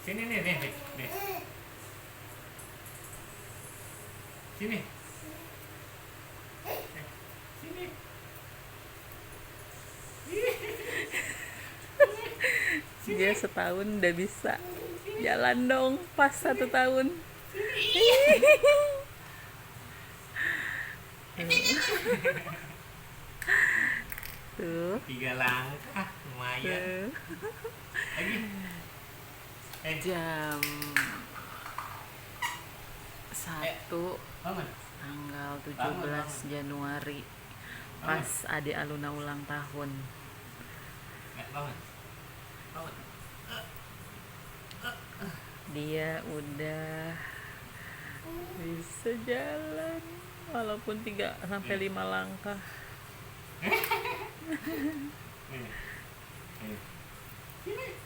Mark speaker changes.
Speaker 1: Sini nih, nih, nih, nih. Sini. Sini.
Speaker 2: Dia setahun udah bisa jalan dong pas 1 tahun. Tuh,
Speaker 1: 3 langkah, lumayan.
Speaker 2: tuh.
Speaker 1: Lagi.
Speaker 2: Jam 1
Speaker 1: Bangun.
Speaker 2: tanggal
Speaker 1: Bangun,
Speaker 2: 17
Speaker 1: bangun.
Speaker 2: Januari
Speaker 1: Bangun.
Speaker 2: pas adik Aluna ulang tahun.
Speaker 1: Nggak, bangun. Bangun.
Speaker 2: Dia udah bisa jalan walaupun 3 sampai 5 langkah.
Speaker 1: Nih. Nih. Sini.